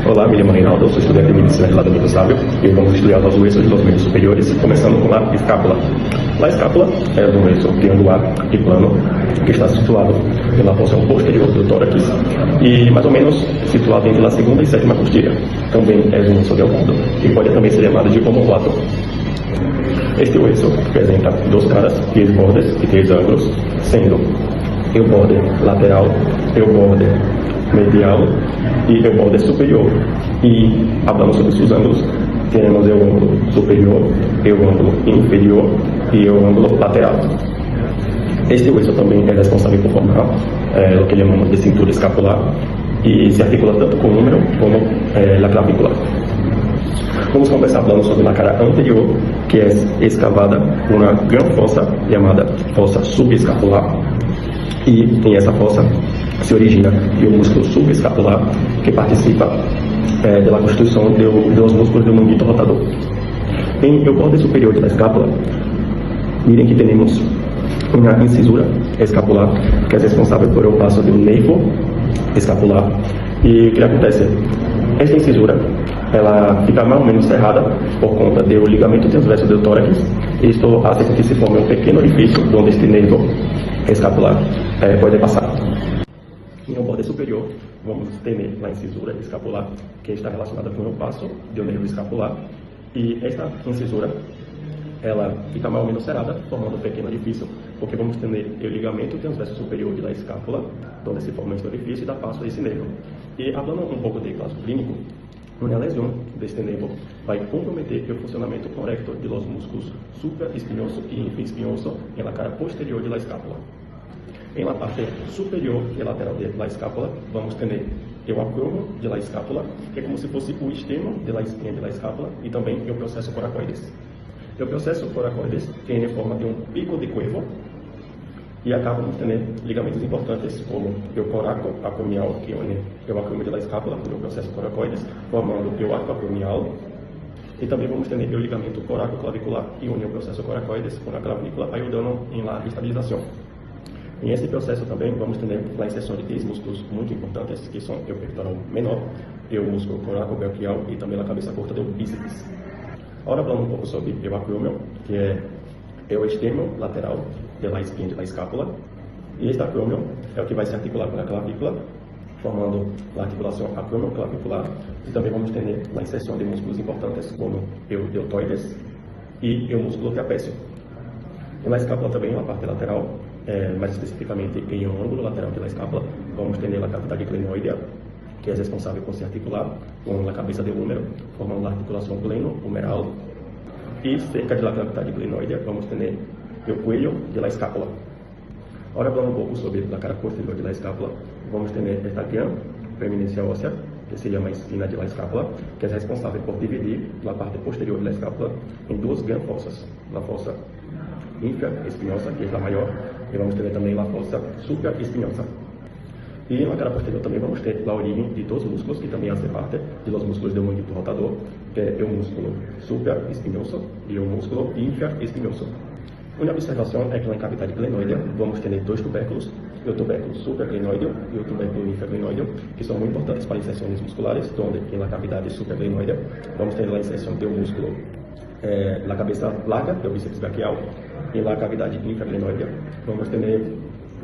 Olá, me chamo Reinaldo, sou estudante de medicina lá do Amigo Sábio e vamos estudar os huesos de los membros superiores, começando com a escápula. A escápula é um hueso triangular e plano que está situado na porção posterior do tórax e mais ou menos situado entre a segunda e sétima costilha. Também é um hueso delgado e pode também ser chamado de omoplato. Este hueso apresenta duas caras, 10 bordes e 3 ângulos, sendo o borde lateral, o borde medial e o borde superior. E falando sobre seus ângulos, temos o ângulo superior, o ângulo inferior e o ângulo lateral. Este hueso também é responsável por formar o que chamamos de cintura escapular e se articula tanto com o húmero como a clavícula. Vamos começar falando sobre a cara anterior, que é escavada por uma grande fossa chamada fossa subescapular. E em essa fossa se origina o músculo subescapular, que participa da constituição dos músculos do manguito rotador. Em o borde superior da escápula, mirem que temos uma incisura escapular, que é responsável por o passo do nervo escapular. E o que acontece? Esta incisura ela fica mais ou menos cerrada por conta do ligamento transverso do tórax. Isto faz com que se forme um pequeno orifício onde este nervo escapular pode passar. No borde superior, vamos ter a incisura escapular, que está relacionada com o passo do nervo escapular. E esta incisura ela fica mais ou menos cerrada, formando um pequeno orifício, porque vamos ter o ligamento transverso superior da escápula, onde se forma este orifício e dá passo a esse nervo. E falando um pouco de caso clínico, uma lesão deste nervo vai comprometer o funcionamento correto dos músculos supraespinhoso e infraespinhoso na cara posterior da escápula. Em la parte superior e lateral da escápula, vamos ter o acromo da escápula, que é como se fosse o extremo da espinha da escápula, e também o processo coracoides. O processo coracoides tem a forma de um pico de cuervo e acaba tendo ligamentos importantes como o coraco acromial, que une o acromo da escápula com o processo coracoides, formando o arco acromial. E também vamos ter o ligamento coraco-clavicular, que une o processo coracoides com a clavícula, ajudando na estabilização. Em esse processo também vamos ter a inserção de 3 músculos muito importantes, que são o pectoral menor, o músculo coraco-braquial e também a cabeça curta do bíceps. Agora falando um pouco sobre o acrômio, que é o extremo lateral da espinha da escápula. E este acrômio é o que vai se articular com a clavícula, formando a articulação acrômio-clavicular. E também vamos ter a inserção de músculos importantes como o deltoides e o músculo trapézio. E na escápula também, na parte lateral, mais especificamente em um ângulo lateral da escápula, vamos ter a cavidade glenoidea, que é responsável por se articular com a cabeça do húmero, formando a articulação gleno-humeral. E cerca da cavidade glenoidea, vamos ter o cuello da escápula. Agora, falando um pouco sobre a cara posterior da escápula, vamos ter esta gran preeminência óssea, que se chama espina da escápula, que é responsável por dividir a parte posterior da escápula em 2 grandes fossas. A fossa infraespinhosa, que é a maior, e vamos ter também a fossa supraespinhosa. E na cara posterior também vamos ter a origem de 2 músculos que também fazem parte dos músculos do manguito rotador, que é o músculo supraespinhoso e o músculo infraespinhoso. Uma observação é que na cavidade glenoidea vamos ter 2 tubérculos, o tubérculo supraglenoideo e o tubérculo infraglenoideo, que são muito importantes para inserções musculares, onde na cavidade supraglenoidea vamos ter a inserção do músculo na cabeça larga, do bíceps braquial, e na cavidade infraglenoidea vamos ter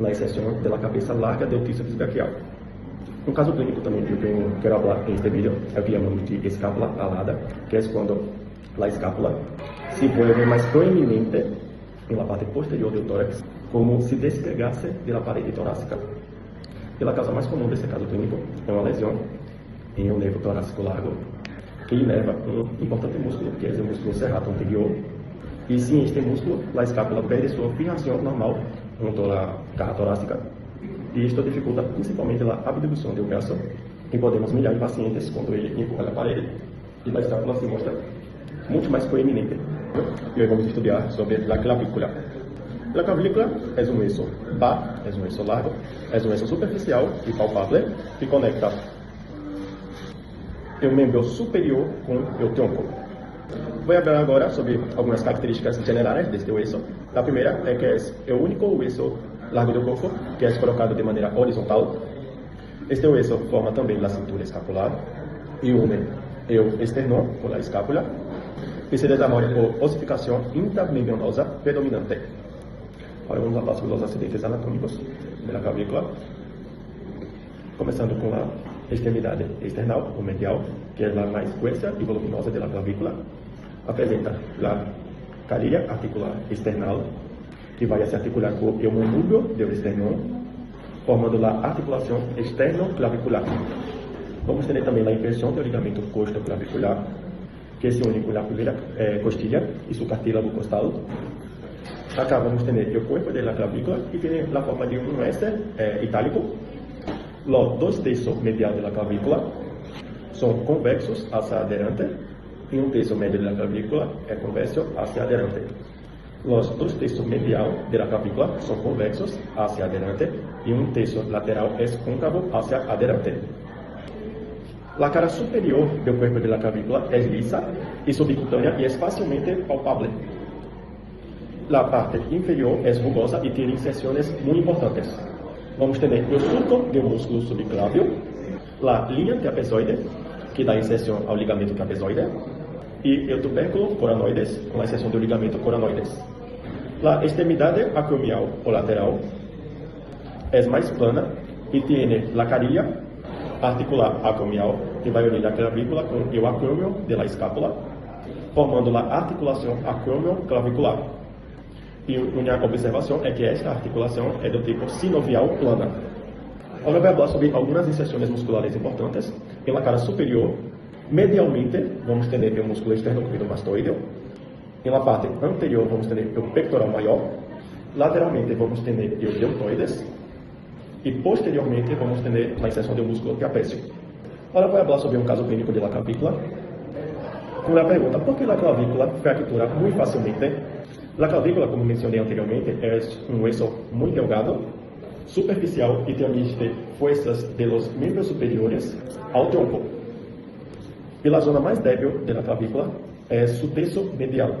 a inserção da cabeça larga do tríceps braquial. Um caso clínico também que eu quero falar neste vídeo é o que chamamos de escápula alada, que é quando a escápula se vuelve mais proeminente na parte posterior do tórax, como se despegasse da parede torácica. E a causa mais comum desse caso clínico é uma lesão em um nervo torácico largo, que inerva um importante músculo, que é o músculo serrato anterior. E sem este músculo, a escápula perde sua firmação normal junto à caja torácica, e isto dificulta principalmente a abdução do braço, que podemos mirar em pacientes quando ele empurra a parede, e a escápula se mostra muito mais proeminente. E hoje vamos estudar sobre a clavícula. A clavícula é um hueso é um hueso largo, é um hueso superficial e palpável que conecta o membro superior com o tronco. Vou falar agora sobre algumas características generais deste hueso. A primeira é que é o único hueso largo do corpo que é colocado de maneira horizontal. Este hueso forma também a cintura escapular y une el esternón con la escápula y se desarrolla por ossificación intramembranosa predominante. Ahora vamos a hablar sobre los accidentes anatómicos de la clavícula, comenzando con la extremidad external o medial, que es la más gruesa y voluminosa de la clavícula. Apresenta la carilla articular external, que vai se articular com o manúbrio do esternão, formando a articulação externo-clavicular. Vamos ter também a inversão do ligamento costo-clavicular, que se une com a primeira costilha e seu cartílago costal. Acá vamos ter o corpo da clavícula, que tem a forma de um S itálico. Los 2 terços medial da clavícula são convexos hacia adelante e 1 terço médio da clavícula é convexo hacia adelante. Los 2 terços medial de la clavícula son convexos hacia adelante y 1 tercio lateral es cóncavo hacia adelante. La cara superior del cuerpo de la clavícula es lisa y subcutánea y es fácilmente palpable. La parte inferior es rugosa y tiene inserciones muy importantes. Vamos tener el surco del músculo subclavio, la línea trapezoide, que da inserción al ligamento trapezoide, y el tubérculo coranoides, con la inserción del ligamento coranoides. La extremidad acromial o lateral es más plana y tiene la carilla articular acromial, que va a unir la clavícula con el acromio de la escápula, formando la articulación acromio-clavicular. Y una observación es que esta articulación es del tipo sinovial plana. Ahora voy a hablar sobre algunas inserciones musculares importantes. En la cara superior, medialmente, vamos tener el músculo esternocleidomastoideo. En la parte anterior vamos tener el pectoral mayor. Lateralmente vamos tener el deltoides. Y posteriormente vamos tener la inserción del músculo trapecio. Ahora voy a hablar sobre un caso clínico de la clavícula. Con la pregunta, ¿por qué la clavícula fractura muy fácilmente? La clavícula, como mencioné anteriormente, es un hueso muy delgado, superficial y transmite fuerzas de los miembros superiores al tronco. Y la zona más débil de la clavícula es su tercio medial.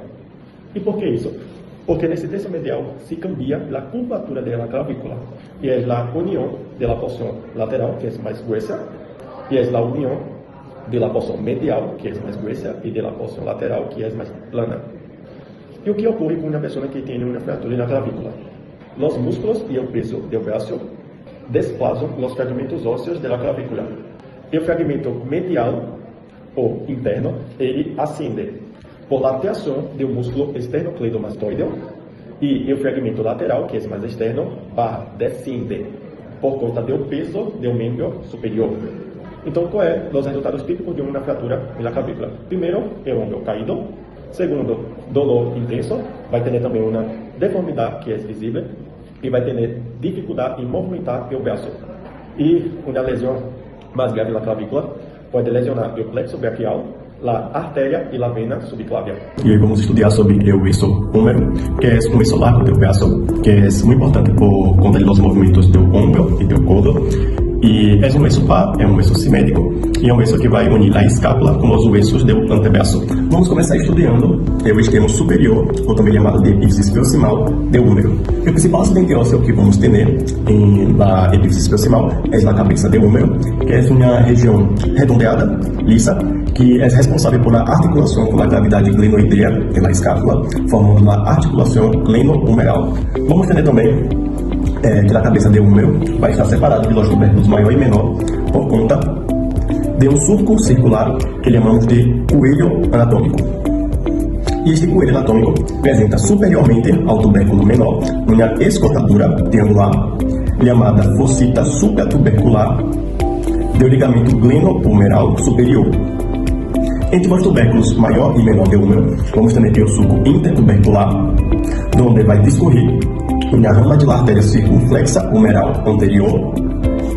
¿Y por qué eso? Porque en ese tercio medial se cambia la curvatura de la clavícula y es la unión de la porción lateral, que es más gruesa, y es la unión de la porción medial, que es más gruesa, y de la porción lateral, que es más plana. ¿Y qué ocurre con una persona que tiene una fractura en la clavícula? Los músculos y el peso del brazo desplazan los fragmentos óseos de la clavícula. El fragmento medial o interno, ele ascende por la atracción del músculo esternocleidomastoideo y el fragmento lateral, que es más externo, desciende por conta del peso del miembro superior. Então, quais são os resultados típicos de uma fratura na clavícula? Primeiro, el hombro caído. Segundo, dolor intenso. Vai ter também uma deformidade que é visível e vai ter dificuldade em movimentar o braço. E uma lesão mais grave na clavícula pode lesionar o plexo braquial, a artéria e a vena subclávia. E hoje vamos estudar sobre o hueso húmero, que é um hueso largo do braço, que é muito importante por conta dos movimentos do ombro e do codo. E é um hueso par, é um hueso simétrico, e é um hueso que vai unir a escápula com os huesos do antebraço. Vamos começar estudando o extremo superior, ou também chamado de epífisis proximal, do húmero. O principal acidente ósseo que vamos ter na epífisis proximal é a cabeça do húmero, que é uma região redondeada, lisa, que é responsável por articulação com a cavidade glenoidea da escápula, formando a articulação gleno-humeral. Vamos ter também que a cabeça do húmero vai estar separada dos tubérculos maior e menor por conta de um surco circular que chamamos de coelho anatômico. E este coelho anatômico apresenta superiormente ao tubérculo menor uma escotadura triangular chamada fossita supratubercular do ligamento gleno-humeral superior. Entre os tubérculos maior e menor do húmero, vamos ter o surco intertubercular, onde vai discorrer uma rama de artéria circunflexa humeral anterior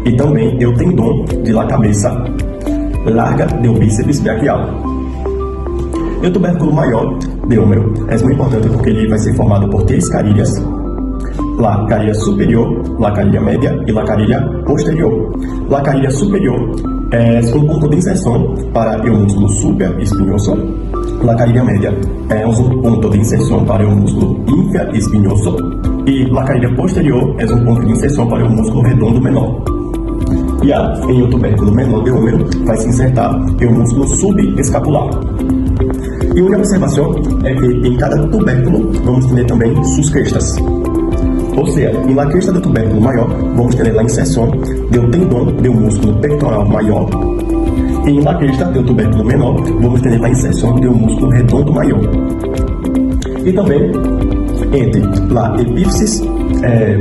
e também o tendão de la cabeça larga do bíceps braquial. O tubérculo maior do húmero é muito importante porque ele vai ser formado por 3 carilhas: la carilha superior, la carilha média e la carilha posterior. La carilha superior é um ponto de inserção para o músculo supraespinhoso. La carilha média é um ponto de inserção para o músculo infraespinhoso. E la carilha posterior é um ponto de inserção para o músculo redondo menor. e em um tubérculo menor de húmero vai se insertar em um músculo subescapular. E uma observação é que em cada tubérculo vamos ter também suas crestas. Ou seja, na cresta do tubérculo maior, vamos ter a inserção do tendão do músculo pectoral maior. E na cresta do tubérculo menor, vamos ter a inserção do músculo redondo maior. E também, entre a epífisis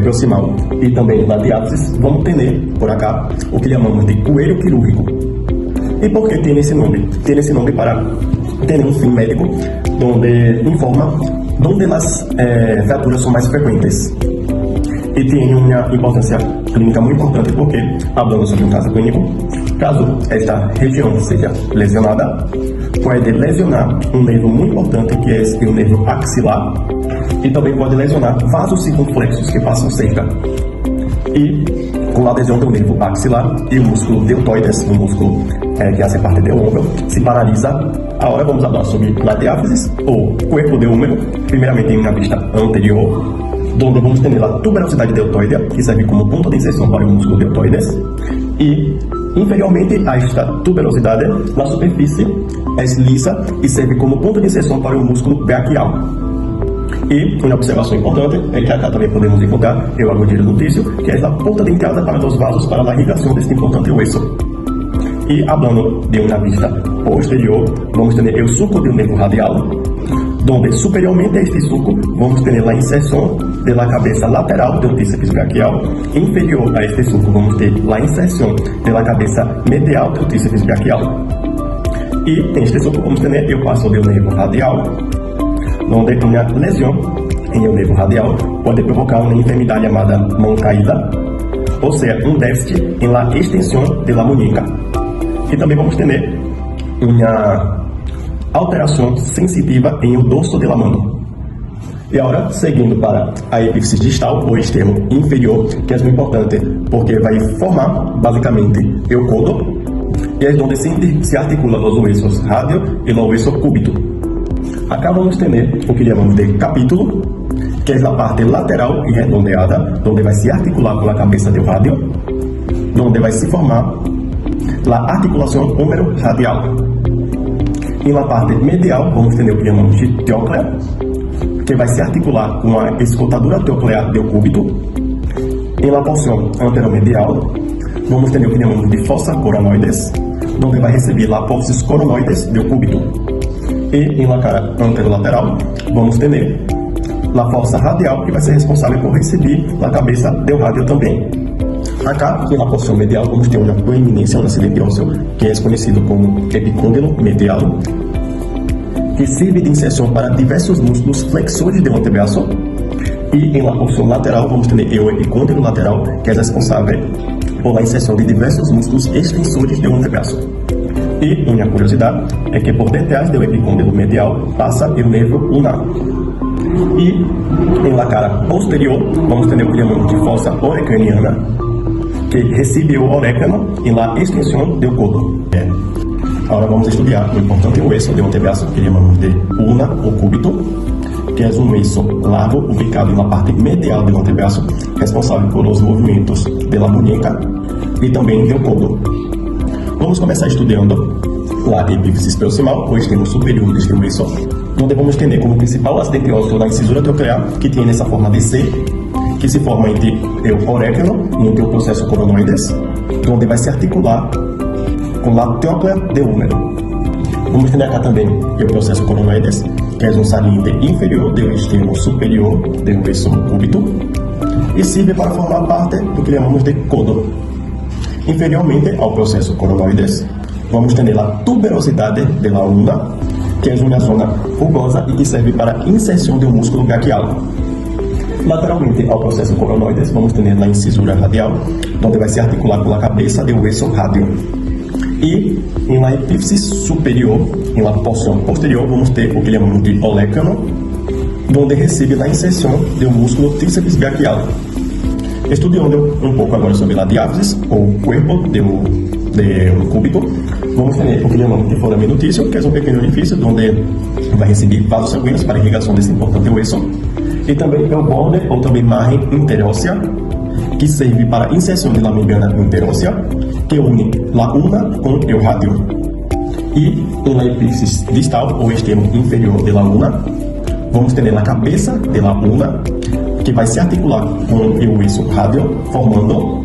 proximal e também a diáfisis, vamos ter, por acá, o que chamamos de coelho quirúrgico. E por que tem esse nome? Tem esse nome para ter um fim médico, onde informa onde as fraturas são mais frequentes. E tem uma importância clínica muito importante porque, falando sobre um caso clínico, caso esta região seja lesionada, pode lesionar um nervo muito importante que é o nervo axilar e também pode lesionar vasos circunflexos que passam cerca. E com a adesão do nervo axilar e o músculo deltoides, o músculo que faz parte do ombro, se paralisa. Agora vamos falar sobre a diáfisis ou corpo de húmero, primeiramente em uma vista anterior, onde vamos ter a tuberosidade deltoidea, que serve como ponto de inserção para o músculo deltoides, e inferiormente a esta tuberosidade, na superfície é lisa e serve como ponto de inserção para o músculo braquial. E uma observação importante é que acá também podemos encontrar o agudilho nutício, que é a porta de entrada para os vasos para a irrigação deste importante osso. E, falando de uma vista posterior, vamos ter o sulco do nervo radial, onde superiormente a este sulco vamos ter a inserção da cabeça lateral do tríceps braquial. Inferior a este sulco vamos ter a inserção da cabeça medial do tríceps braquial. E neste sulco vamos ter o passo do nervo radial, onde uma lesão em o nervo radial pode provocar uma enfermidade chamada mão caída, ou seja, um déficit em la extensão da muñeca. E também vamos ter uma alteração sensitiva em o dorso da mão. E agora, seguindo para a epífisis distal, ou extremo inferior, que é muito importante, porque vai formar, basicamente, o codo, e é onde se articula os ossos rádio e o osso cúbito. Acá vamos ter o que chamamos de capítulo, que é a parte lateral e redondeada, onde vai se articular com a cabeça do rádio, onde vai se formar a articulação húmero-radial. E na parte medial, vamos ter o que chamamos de teóclea, que vai se articular com a escotadura teoclear do cúbito. E na porção anteromedial, vamos ter o que chamamos de fossa coronoides, onde vai receber a apófisis coronoides do cúbito. E na cara anterolateral, vamos ter a fossa radial, que vai ser responsável por receber a cabeça do rádio também. Acá, na porção medial, vamos ter uma proeminência, um acidente ósseo, que é conhecido como epicôndilo medial, que serve de inserção para diversos músculos flexores do antebraço. E na porção lateral, vamos ter o epicôndilo lateral, que é responsável por a inserção de diversos músculos extensores do antebraço. E uma curiosidade é que por detrás do epicôndilo medial passa o nervo ulnar. E na cara posterior, vamos ter o que chamamos de fossa orecraniana, que recebe o orécano e na extensão do codo. Agora vamos estudar o importante osso do antebraço, que chamamos de ulna ou cúbito, que é um osso largo ubicado na parte medial do antebraço, responsável por os movimentos da muñeca e também do codo. Vamos começar estudando a epífisis proximal, o extremo superior deste osso, onde vamos ter como principal acidente ósseo a incisura troquear, que tem essa forma de C, que se forma entre o orécano e entre o processo coronoides, onde vai se articular com a teóclea de húmero. Vamos ter aqui também o processo coronoides, que é um saliente inferior do extremo superior do osso cúbito, e serve para formar parte do que chamamos de codo. Inferiormente ao processo coronoides, vamos ter a tuberosidade da ulna, que é uma zona rugosa e que serve para inserção do músculo braquial. Lateralmente ao processo coronoides, vamos ter a incisura radial, onde vai se articular com a cabeça do osso rádio. E na epífisis superior, na porção posterior, vamos ter o que chamamos de olécano, onde recebe a inserção do músculo tríceps braquial. Estudando um pouco agora sobre a diáfisis, ou corpo do cúbito, vamos ter o que chamamos de foramen nutício, que é um pequeno orifício onde vai receber vasos sanguíneos para a irrigação desse importante osso, e também o border, ou também margem interóssea, que serve para a inserção da membrana interóssea, que une la una con el radio. Y en la epífisis distal o extremo inferior de la una, vamos tener la cabeza de la una, que vai se articular con el hueso radio, formando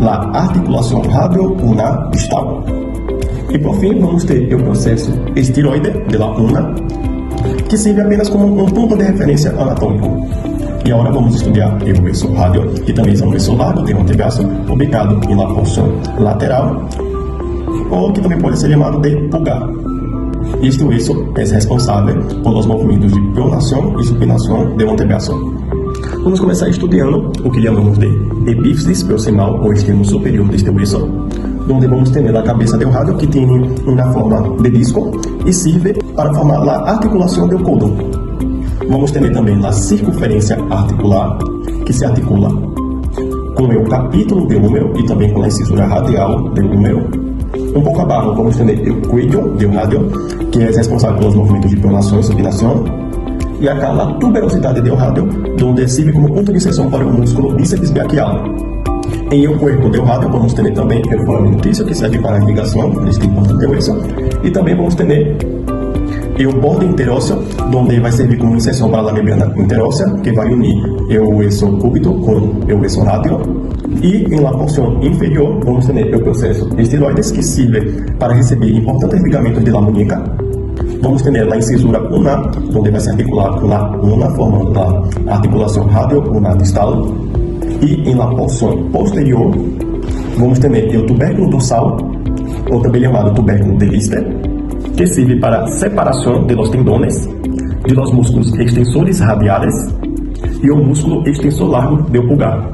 la articulación radio-una distal. E por fim, vamos ter o processo estiroide de la una, que serve apenas como um ponto de referência anatômico. E agora vamos estudar o hueso radio, que também é um hueso largo de antebraço, ubicado na porção lateral, ou que também pode ser chamado de pulgar. Este hueso é responsável por os movimentos de pronação e supinação do antebraço. Vamos começar estudando o que chamamos de epífisis proximal ou extremo superior deste hueso, onde vamos ter a cabeça do radio, que tem uma forma de disco e serve para formar a articulação do codo. Vamos ter também a circunferência articular, que se articula com o capítulo do húmero e também com a incisura radial do húmero. Um pouco abaixo vamos ter o cuello do radio, que é responsável pelos movimentos de pronação e supinação. E acá a tuberosidade do radio, onde serve como ponto de inserção para o músculo bíceps braquial. Em o corpo do radio vamos ter também o foramen nutricio, que serve para a irrigação deste ponto de hueso. E também vamos ter o borde interósseo, onde vai servir como inserção para a membrana interóssea, que vai unir o hueso cúbito com o hueso radio. E em la porção inferior vamos ter o processo estiroides, que serve para receber importantes ligamentos de la muñeca. Vamos ter a incisura ulnar, onde vai se articular com a ulna, formando a articulação radio-ulnar distal. E em la porção posterior vamos ter o tubérculo dorsal, ou também chamado tubérculo de Lister, que serve para separação de los tendones, de los músculos extensores radiales e o músculo extensor largo do pulgar.